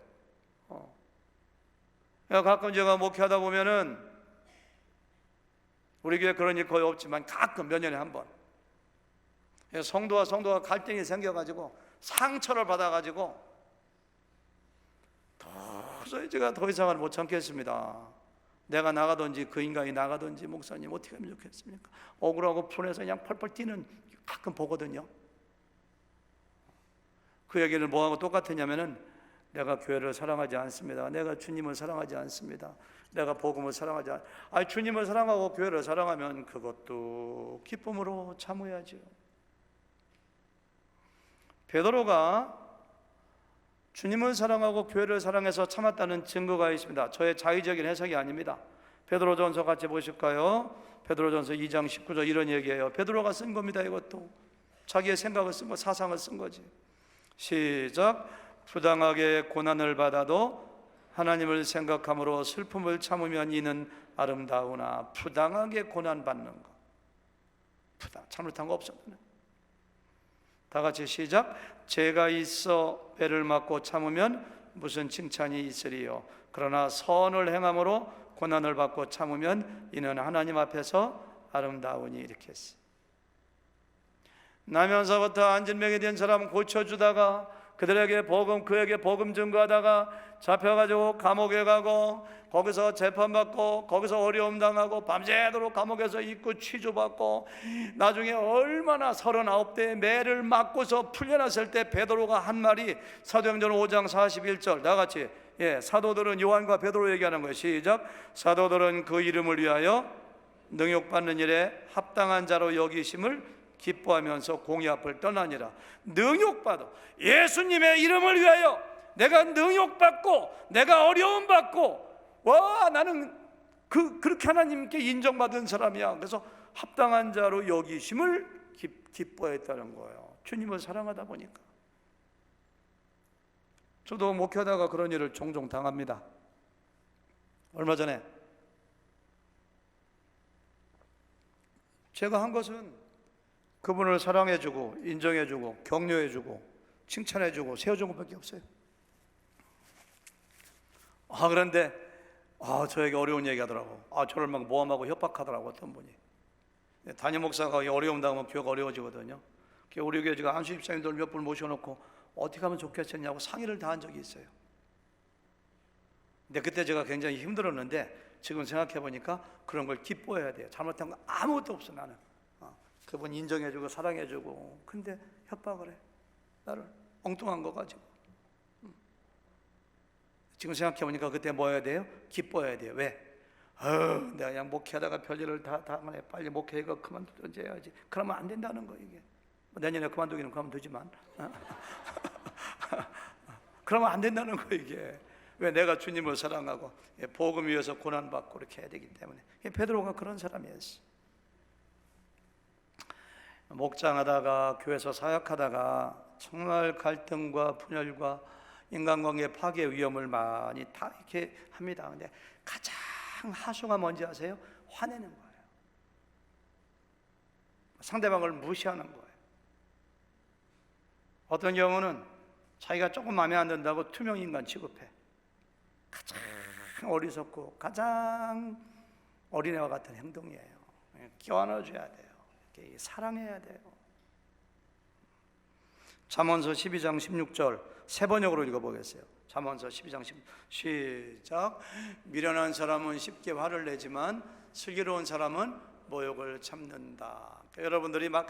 가끔 제가 목회하다 보면은, 우리 교회 그런 일 거의 없지만 가끔 몇 년에 한 번 성도와 갈등이 생겨가지고 상처를 받아가지고 도저히 제가 더 이상은 못 참겠습니다. 내가 나가든지 그 인간이 나가든지 목사님 어떻게 하면 좋겠습니까? 억울하고 분해서 그냥 펄펄 뛰는 가끔 보거든요. 그 얘기를 뭐하고 똑같으냐면은, 내가 교회를 사랑하지 않습니다. 내가 주님을 사랑하지 않습니다. 내가 복음을 사랑하지 주님을 사랑하고 교회를 사랑하면 그것도 기쁨으로 참아야죠. 베드로가 주님을 사랑하고 교회를 사랑해서 참았다는 증거가 있습니다. 저의 자의적인 해석이 아닙니다. 베드로전서 같이 보실까요? 베드로전서 2장 19절 이런 얘기예요. 베드로가 쓴 겁니다. 이것도 자기의 생각을 쓴 거, 사상을 쓴 거지. 시작. 부당하게 고난을 받아도 하나님을 생각함으로 슬픔을 참으면 이는 아름다우나. 부당하게 고난받는 거, 잘못한 거 없었네. 다 같이 시작. 죄가 있어 배를 맞고 참으면 무슨 칭찬이 있으리요. 그러나 선을 행함으로 고난을 받고 참으면 이는 하나님 앞에서 아름다우니. 이렇게 했어요. 나면서부터 안진병이 된 사람 고쳐주다가 그에게 복음 증거하다가 잡혀가지고 감옥에 가고 거기서 재판받고 거기서 어려움 당하고 밤새도록 감옥에서 있고 취조받고 나중에 얼마나 39대의 매를 맞고서 풀려났을 때 베드로가 한 말이 사도행전 5장 41절 다같이 사도들은 요한과 베드로 얘기하는 거예요. 시작. 사도들은 그 이름을 위하여 능욕받는 일에 합당한 자로 여기심을 기뻐하면서 공의 앞을 떠나니라. 능욕받아 예수님의 이름을 위하여 내가 능욕받고 내가 어려움받고 와 나는 그렇게 하나님께 인정받은 사람이야. 그래서 합당한 자로 여기심을 기뻐했다는 거예요. 주님을 사랑하다 보니까. 저도 목회하다가 그런 일을 종종 당합니다. 얼마 전에 제가 한 것은 그분을 사랑해주고 인정해주고 격려해주고 칭찬해주고 세워준 것밖에 없어요. 그런데 저에게 어려운 얘기하더라고. 저를 막 모함하고 협박하더라고. 어떤 분이 담임 목사가 어려움 당하면 교회가 어려워지거든요. 우리 교회 지금 안수 집사님들 몇 분 모셔놓고 어떻게 하면 좋겠냐고 상의를 다 한 적이 있어요. 근데 그때 제가 굉장히 힘들었는데 지금 생각해 보니까 그런 걸 기뻐해야 돼요. 잘못한 거 아무것도 없어. 나는 그분 인정해주고 사랑해주고 근데 협박을 해. 나를 엉뚱한 거 가지고. 지금 생각해 보니까 그때 뭐 해야 돼요? 기뻐해야 돼요. 왜? 내가 그냥 목회하다가 별일을 다 당하네. 빨리 목회 이거 그만두든지 해야지. 그러면 안 된다는 거. 이게 내년에 그만두기는 그만두지만 그러면 안 된다는 거. 이게 왜? 내가 주님을 사랑하고 복음 위해서 고난받고 이렇게 해야 되기 때문에. 베드로가 그런 사람이었어. 목장하다가 교회에서 사역하다가 정말 갈등과 분열과 인간관계 파괴 위험을 많이 다 이렇게 합니다. 근데 가장 하수가 뭔지 아세요? 화내는 거예요. 상대방을 무시하는 거예요. 어떤 경우는 자기가 조금 마음에 안 든다고 투명인간 취급해. 가장 어리석고 가장 어린애와 같은 행동이에요. 껴안아줘야 돼요. 사랑해야 돼요. 잠언서 12장 16절 세 번역으로 읽어보겠어요. 잠언서 12장 16절 시작. 미련한 사람은 쉽게 화를 내지만 슬기로운 사람은 모욕을 참는다. 그러니까 여러분들이 막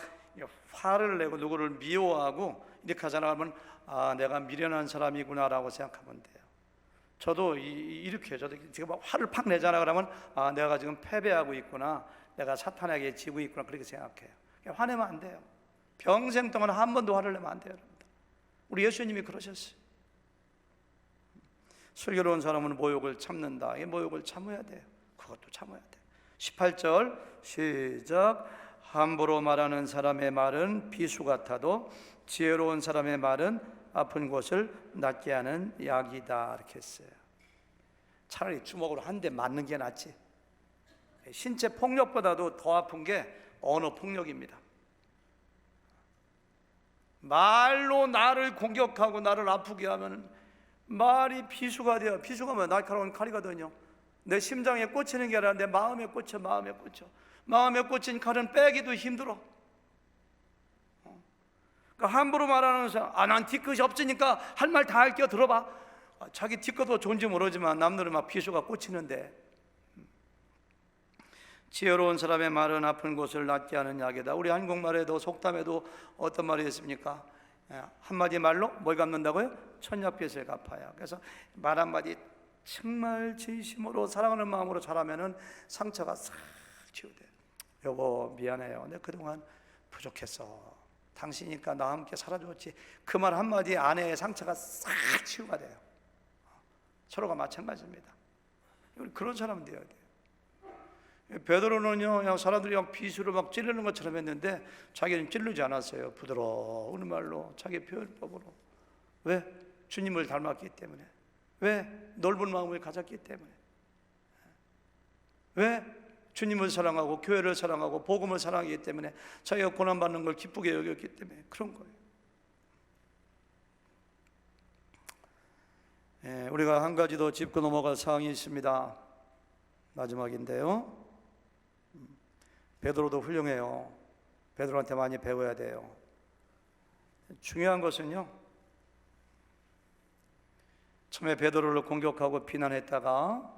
화를 내고 누구를 미워하고 이렇게 하잖아. 그러면 내가 미련한 사람이구나 라고 생각하면 돼요. 저도 이렇게 해요. 저도 지금 막 화를 팍 내잖아. 그러면 내가 지금 패배하고 있구나, 내가 사탄에게 지고 있구나, 그렇게 생각해요. 화내면 안 돼요. 평생 동안 한 번도 화를 내면 안 돼요. 여러분들. 우리 예수님이 그러셨어요. 슬기로운 사람은 모욕을 참는다. 이 모욕을 참아야 돼요. 그것도 참아야 돼요. 18절 시작. 함부로 말하는 사람의 말은 비수 같아도 지혜로운 사람의 말은 아픈 곳을 낫게 하는 약이다. 이렇게 했어요. 차라리 주먹으로 한 대 맞는 게 낫지. 신체 폭력보다도 더 아픈 게 언어 폭력입니다. 말로 나를 공격하고 나를 아프게 하면 말이 비수가 돼요. 비수가 뭐야? 날카로운 칼이거든요. 내 심장에 꽂히는 게 아니라 내 마음에 꽂혀. 마음에 꽂힌 칼은 빼기도 힘들어. 그러니까 함부로 말하는 사람, 난 뒤끝이 없으니까 할 말 다 할게요. 들어봐. 자기 뒤끝도 좋은지 모르지만 남들은 막 비수가 꽂히는데. 지혜로운 사람의 말은 아픈 곳을 낫게 하는 약이다. 우리 한국말에도 속담에도 어떤 말이 있습니까? 한마디 말로 뭘 갚는다고요? 천냥빚을 갚아요. 그래서 말 한마디 정말 진심으로 사랑하는 마음으로 잘하면은 상처가 싹 치유돼요. 여보 미안해요. 내가 그동안 부족했어. 당신이니까 나와 함께 살아줬지. 그 말 한마디 아내의 상처가 싹 치유가 돼요. 서로가 마찬가지입니다. 그런 사람 되어야 돼요. 베드로는요, 그냥 사람들이 막 비수로 막 찌르는 것처럼 했는데 자기는 찌르지 않았어요. 부드러운 말로, 자기 표현법으로. 왜? 주님을 닮았기 때문에. 왜? 넓은 마음을 가졌기 때문에. 왜? 주님을 사랑하고 교회를 사랑하고 복음을 사랑하기 때문에, 자기가 고난받는 걸 기쁘게 여겼기 때문에 그런 거예요. 우리가 한 가지 더 짚고 넘어갈 사항이 있습니다. 마지막인데요. 베드로도 훌륭해요. 베드로한테 많이 배워야 돼요. 중요한 것은요, 처음에 베드로를 공격하고 비난했다가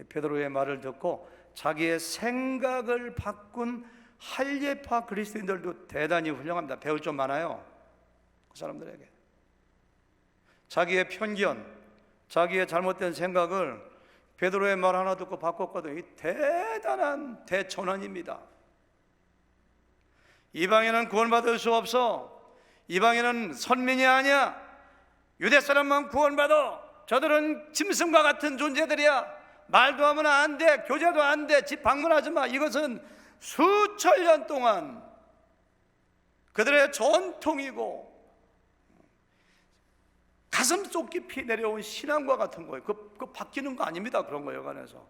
베드로의 말을 듣고 자기의 생각을 바꾼 할례파 그리스도인들도 대단히 훌륭합니다. 배울 점 많아요, 그 사람들에게. 자기의 편견, 자기의 잘못된 생각을 베드로의 말 하나 듣고 바꿨거든요. 이 대단한 대천원입니다. 이방인은 구원받을 수 없어. 이방인은 선민이 아니야. 유대 사람만 구원받아. 저들은 짐승과 같은 존재들이야. 말도 하면 안 돼. 교제도 안 돼. 집 방문하지 마. 이것은 수천 년 동안 그들의 전통이고 가슴 속 깊이 내려온 신앙과 같은 거예요. 그 바뀌는 거 아닙니다. 그런 거 여간해서.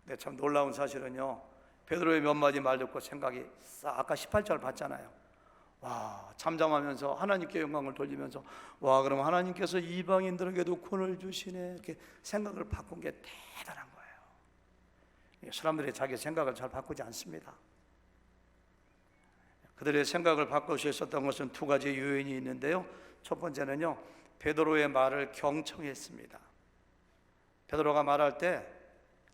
근데 참 놀라운 사실은요, 베드로의 몇 마디 말 듣고 생각이 싹, 아까 18절 봤잖아요. 와, 잠잠하면서 하나님께 영광을 돌리면서, 와, 그럼 하나님께서 이방인들에게도 구원을 주시네, 이렇게 생각을 바꾼 게 대단한 거예요. 사람들이 자기 생각을 잘 바꾸지 않습니다. 그들의 생각을 바꿀 수 있었던 것은 두 가지 요인이 있는데요. 첫 번째는요, 베드로의 말을 경청했습니다. 베드로가 말할 때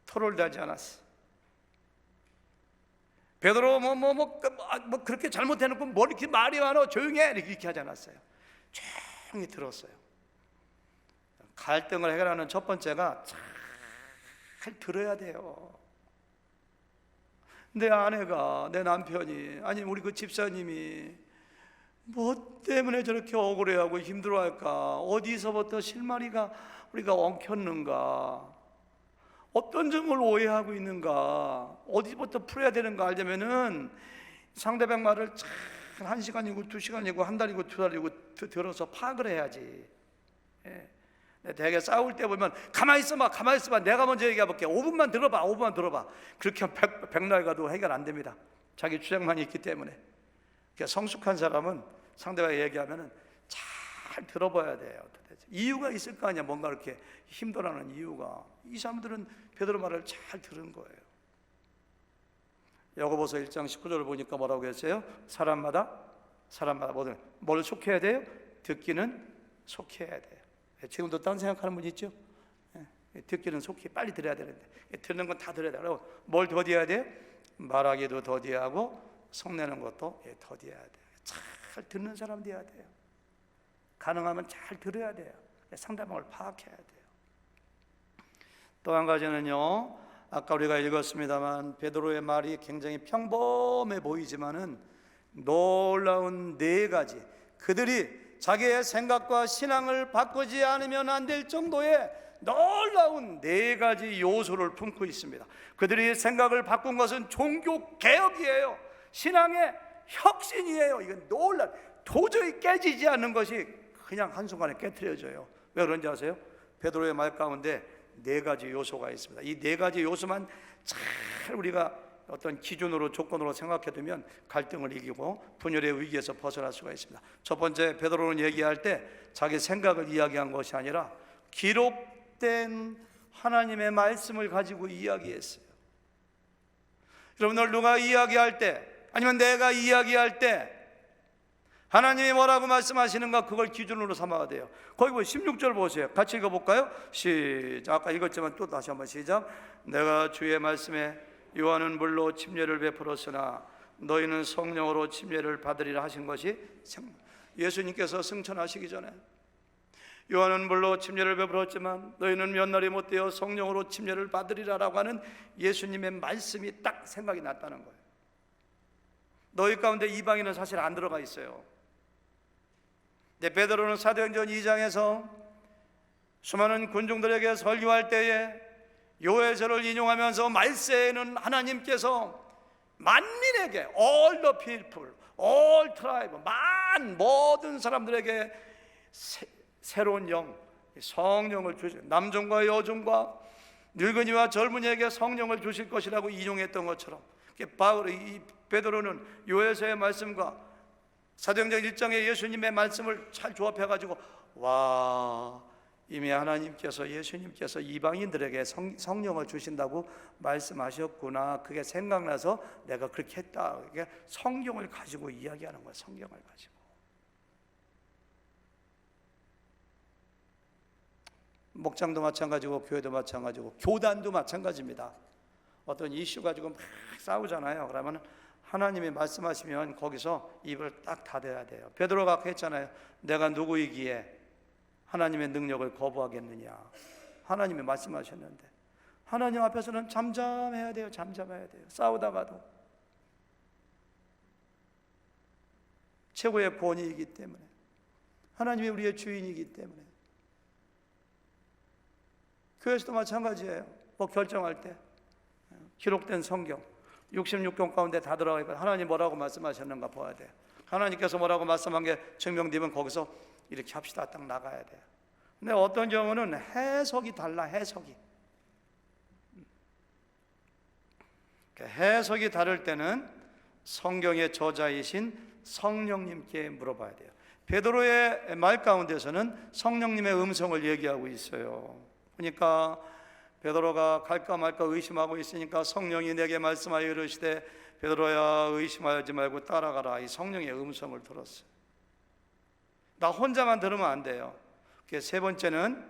토를 대지 않았어. 베드로 그렇게 잘못해놓고 뭘 이렇게 말이 많아, 조용히 해, 이렇게 하지 않았어요. 조용히 들었어요. 갈등을 해결하는 첫 번째가 잘 들어야 돼요. 내 아내가, 내 남편이, 아니면 우리 그 집사님이 뭐 때문에 저렇게 억울해하고 힘들어할까? 어디서부터 실마리가 우리가 엉켰는가? 어떤 점을 오해하고 있는가? 어디부터 풀어야 되는가 알려면은 상대방 말을 잘 1시간이고 2시간이고 한 달이고 2달이고 들어서 파악을 해야지. 대개 싸울 때 보면 가만히 있어봐, 가만히 있어봐, 내가 먼저 얘기해볼게, 5분만 들어봐, 5분만 들어봐. 그렇게 하면 백날 가도 해결 안 됩니다. 자기 주장만 있기 때문에. 그러니까 성숙한 사람은 상대방이 얘기하면 잘 들어봐야 돼요. 도대체 이유가 있을 거 아니야. 뭔가 이렇게 힘들어하는 이유가. 이 사람들은 베드로 말을 잘 들은 거예요. 야고보서 1장 19절을 보니까 뭐라고 했어요? 사람마다 뭘 속해야 돼요? 듣기는 속해야 돼요. 지금도 딴 생각하는 분 있죠? 듣기는 속히 빨리 들어야 되는데, 듣는 건 다 들어야 돼요. 뭘 더디해야 돼요? 말하기도 더디하고 성내는 것도 더디해야 돼요. 잘 듣는 사람 돼야 돼요. 가능하면 잘 들어야 돼요. 상대방을 파악해야 돼요. 또 한 가지는요, 아까 우리가 읽었습니다만 베드로의 말이 굉장히 평범해 보이지만은 놀라운 네 가지, 그들이 자기의 생각과 신앙을 바꾸지 않으면 안 될 정도의 놀라운 네 가지 요소를 품고 있습니다. 그들이 생각을 바꾼 것은 종교 개혁이에요. 신앙의 혁신이에요. 이건 도저히 깨지지 않는 것이 그냥 한순간에 깨트려져요. 왜 그런지 아세요? 베드로의 말 가운데 네 가지 요소가 있습니다. 이 네 가지 요소만 잘 우리가 어떤 기준으로, 조건으로 생각해 두면 갈등을 이기고 분열의 위기에서 벗어날 수가 있습니다. 첫 번째, 베드로는 얘기할 때 자기 생각을 이야기한 것이 아니라 기록된 하나님의 말씀을 가지고 이야기했어요. 여러분들, 누가 이야기할 때, 아니면 내가 이야기할 때 하나님이 뭐라고 말씀하시는가, 그걸 기준으로 삼아야 돼요. 거기 16절 보세요. 같이 읽어볼까요? 시작. 아까 읽었지만 또 다시 한번 시작. 내가 주의 말씀에 요한은 물로 침례를 베풀었으나 너희는 성령으로 침례를 받으리라 하신 것이 예수님께서 승천하시기 전에 요한은 물로 침례를 베풀었지만 너희는 몇 날이 못되어 성령으로 침례를 받으리라라고 하는 예수님의 말씀이 딱 생각이 났다는 거예요. 너희 가운데 이방인은 사실 안 들어가 있어요. 근데 베드로는 사도행전 2장에서 수많은 군중들에게 설교할 때에 요해서를 인용하면서 말세에는 하나님께서 만민에게, all the people, all tribe, 모든 사람들에게 새로운 영, 성령을 주실, 남종과 여종과 늙은이와 젊은이에게 성령을 주실 것이라고 인용했던 것처럼, 이 베드로는 요해서의 말씀과 사도행전 1장의 예수님의 말씀을 잘 조합해가지고, 와, 이미 하나님께서 예수님께서 이방인들에게 성령을 주신다고 말씀하셨구나. 그게 생각나서 내가 그렇게 했다. 이게 성경을 가지고 이야기하는 거예요. 성경을 가지고. 목장도 마찬가지고 교회도 마찬가지고 교단도 마찬가지입니다. 어떤 이슈 가지고 막 싸우잖아요. 그러면 하나님이 말씀하시면 거기서 입을 딱 닫아야 돼요. 베드로가 했잖아요. 내가 누구이기에 하나님의 능력을 거부하겠느냐. 하나님이 말씀하셨는데 하나님 앞에서는 잠잠해야 돼요. 잠잠해야 돼요. 싸우다가도 최고의 권위이기 때문에, 하나님이 우리의 주인이기 때문에. 교회에서도 마찬가지예요. 뭐 결정할 때 기록된 성경 66권 가운데 다 들어가 있고 하나님 뭐라고 말씀하셨는가 봐야 돼요. 하나님께서 뭐라고 말씀한 게 증명되면 거기서 이렇게 합시다 딱 나가야 돼요. 근데 어떤 경우는 해석이 달라. 해석이 다를 때는 성경의 저자이신 성령님께 물어봐야 돼요. 베드로의 말 가운데서는 성령님의 음성을 얘기하고 있어요. 그러니까 베드로가 갈까 말까 의심하고 있으니까 성령이 내게 말씀하여 이르시되 베드로야 의심하지 말고 따라가라. 이 성령의 음성을 들었어요. 나 혼자만 들으면 안 돼요. 세 번째는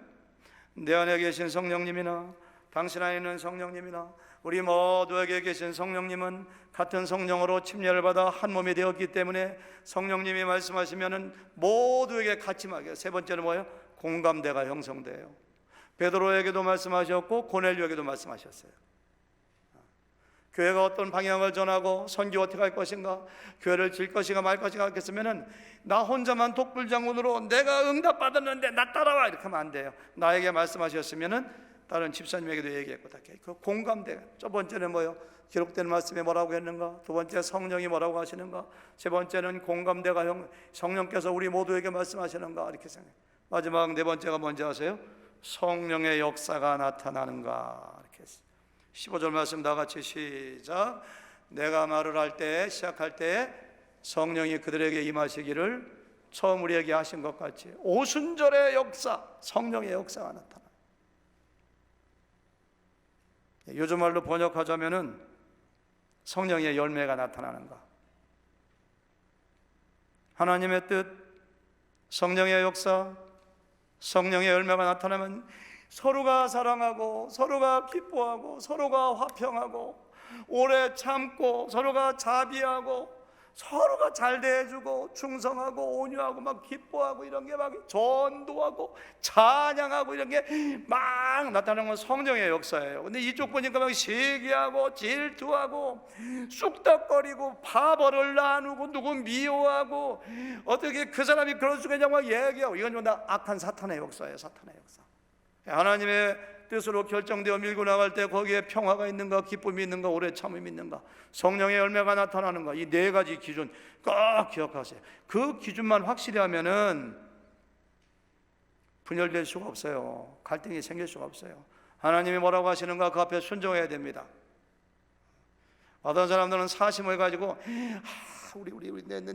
내 안에 계신 성령님이나 당신 안에 있는 성령님이나 우리 모두에게 계신 성령님은 같은 성령으로 침례를 받아 한 몸이 되었기 때문에 성령님이 말씀하시면은 모두에게 같이 말해요. 세 번째는 뭐예요? 공감대가 형성돼요. 베드로에게도 말씀하셨고 고넬료에게도 말씀하셨어요. 교회가 어떤 방향을 전하고 선교 어떻게 할 것인가, 교회를 질 것인가 말 것인가 하겠으면은 나 혼자만 독불장군으로 내가 응답받았는데 나 따라와 이렇게 하면 안 돼요. 나에게 말씀하셨으면은 다른 집사님에게도 얘기했고 다 그 공감대. 첫 번째는 뭐예요? 기록된 말씀에 뭐라고 했는가? 두 번째 성령이 뭐라고 하시는가? 세 번째는 공감대가 성령께서 우리 모두에게 말씀하시는가? 이렇게 생각해요. 마지막 네 번째가 뭔지 아세요? 성령의 역사가 나타나는가? 이렇게 했어요. 15절 말씀 다 같이 시작. 내가 말을 할 때 시작할 때 성령이 그들에게 임하시기를 처음 우리에게 하신 것 같이 오순절의 역사, 성령의 역사가 나타나. 요즘 말로 번역하자면은 성령의 열매가 나타나는가. 하나님의 뜻, 성령의 역사, 성령의 열매가 나타나면 서로가 사랑하고 서로가 기뻐하고 서로가 화평하고 오래 참고 서로가 자비하고 서로가 잘 대해주고 충성하고 온유하고 막 기뻐하고 이런 게 막 전도하고 찬양하고 이런 게 막 나타나는 건 성령의 역사예요. 근데 이쪽 보니까 막 시기하고 질투하고 쑥덕거리고 파벌을 나누고 누구 미워하고 어떻게 그 사람이 그럴 수가 있냐고 얘기하고 이건 좀 다 악한 사탄의 역사예요. 사탄의 역사. 하나님의 뜻으로 결정되어 밀고 나갈 때 거기에 평화가 있는가, 기쁨이 있는가, 오래 참음이 있는가, 성령의 열매가 나타나는가, 이 네 가지 기준 꼭 기억하세요. 그 기준만 확실히 하면은 분열될 수가 없어요. 갈등이 생길 수가 없어요. 하나님이 뭐라고 하시는가 그 앞에 순종해야 됩니다. 어떤 사람들은 사심을 가지고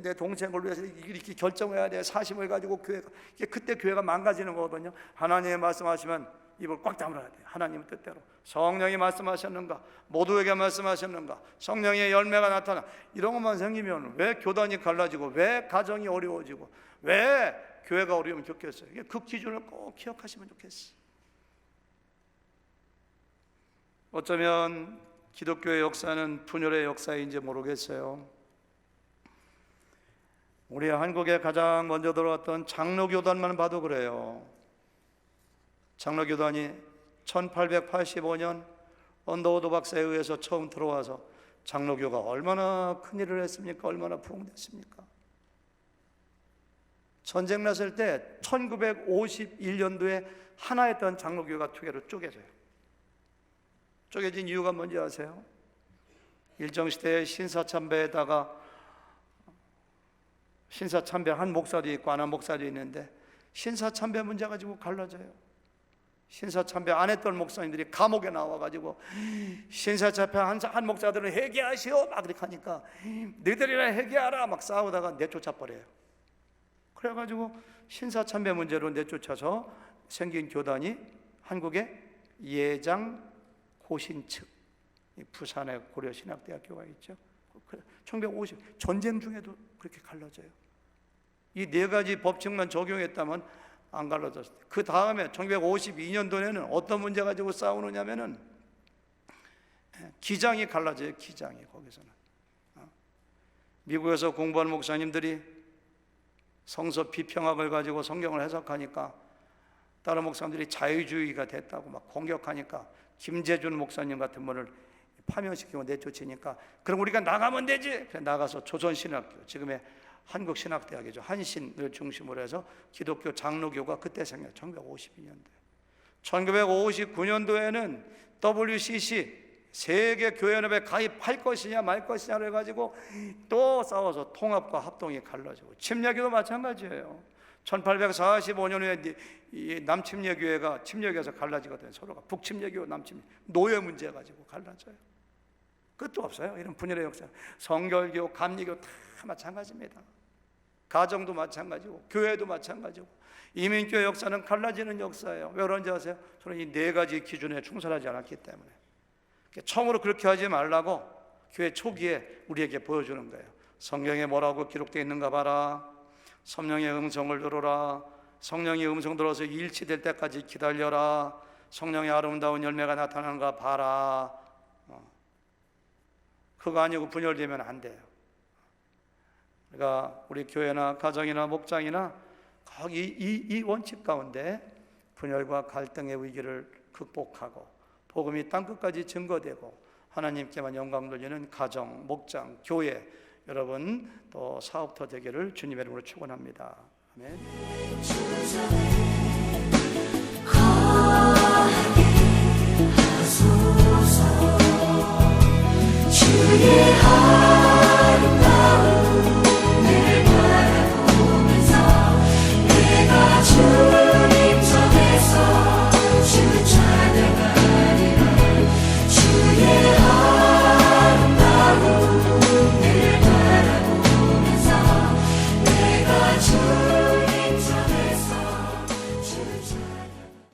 내 동생을 위해서 이렇게 결정해야 돼. 사심을 가지고 교회가 그때 교회가 망가지는 거거든요. 하나님의 말씀하시면 입을 꽉 다물어야 돼요. 하나님 뜻대로 성령이 말씀하셨는가, 모두에게 말씀하셨는가, 성령의 열매가 나타나. 이런 것만 생기면 왜 교단이 갈라지고 왜 가정이 어려워지고 왜 교회가 어려움을 겪겠어요? 그 기준을 꼭 기억하시면 좋겠어요. 어쩌면 기독교의 역사는 분열의 역사인지 모르겠어요. 우리 한국에 가장 먼저 들어왔던 장로교단만 봐도 그래요. 장로교단이 1885년 언더우드 박사에 의해서 처음 들어와서 장로교가 얼마나 큰일을 했습니까? 얼마나 부흥됐습니까? 전쟁 났을 때 1951년도에 하나였던 장로교가 두 개로 쪼개져요. 쪼개진 이유가 뭔지 아세요? 일정시대에 신사참배에다가 신사참배 한 목사도 있고 안 한 목사도 있는데 신사참배 문제 가지고 갈라져요. 신사참배 안 했던 목사님들이 감옥에 나와가지고 신사참배 한 목사들은 회개하시오 막 그렇게 하니까 너희들이나 회개하라 막 싸우다가 내쫓아 버려요. 그래가지고 신사참배 문제로 내쫓아서 생긴 교단이 한국의 예장 고신측, 부산에 고려신학대학교가 있죠. 1950 전쟁 중에도 그렇게 갈라져요. 이 네 가지 법칙만 적용했다면 안 갈라졌어요. 그 다음에 1952년도에는 어떤 문제 가지고 싸우느냐면은 기장이 갈라져요. 기장이 거기서는 미국에서 공부하는 목사님들이 성서 비평학을 가지고 성경을 해석하니까 다른 목사님들이 자유주의가 됐다고 막 공격하니까 김재준 목사님 같은 분을 파면시키고 내쫓으니까 그럼 우리가 나가면 되지. 그래서 나가서 조선신학교, 지금의 한국신학대학이죠, 한신을 중심으로 해서 기독교 장로교가 그때 생겨요. 1952년도에. 1959년도에는 WCC 세계교회연합에 가입할 것이냐 말 것이냐를 가지고 또 싸워서 통합과 합동이 갈라지고, 침례교도 마찬가지예요. 1845년에 이 남침례교회가 침례교에서 갈라지거든요. 서로가 북침례교, 남침례, 노예 문제 가지고 갈라져요. 끝도 없어요. 이런 분열의 역사. 성결교, 감리교 다 마찬가지입니다. 가정도 마찬가지고 교회도 마찬가지고 이민교회 역사는 갈라지는 역사예요. 왜 그런지 아세요? 저는 이 네 가지 기준에 충실하지 않았기 때문에. 처음으로 그렇게 하지 말라고 교회 초기에 우리에게 보여주는 거예요. 성경에 뭐라고 기록되어 있는가 봐라. 성령의 음성을 들어라. 성령의 음성 들어서 일치될 때까지 기다려라. 성령의 아름다운 열매가 나타나는가 봐라. 그거 아니고 분열되면 안 돼요. 그러니까 우리 교회나 가정이나 목장이나 거기 이 원칙 가운데 분열과 갈등의 위기를 극복하고 복음이 땅끝까지 증거되고 하나님께만 영광 돌리는 가정, 목장, 교회, 여러분 또 사업터 되기를 주님의 이름으로 축원합니다. 아멘.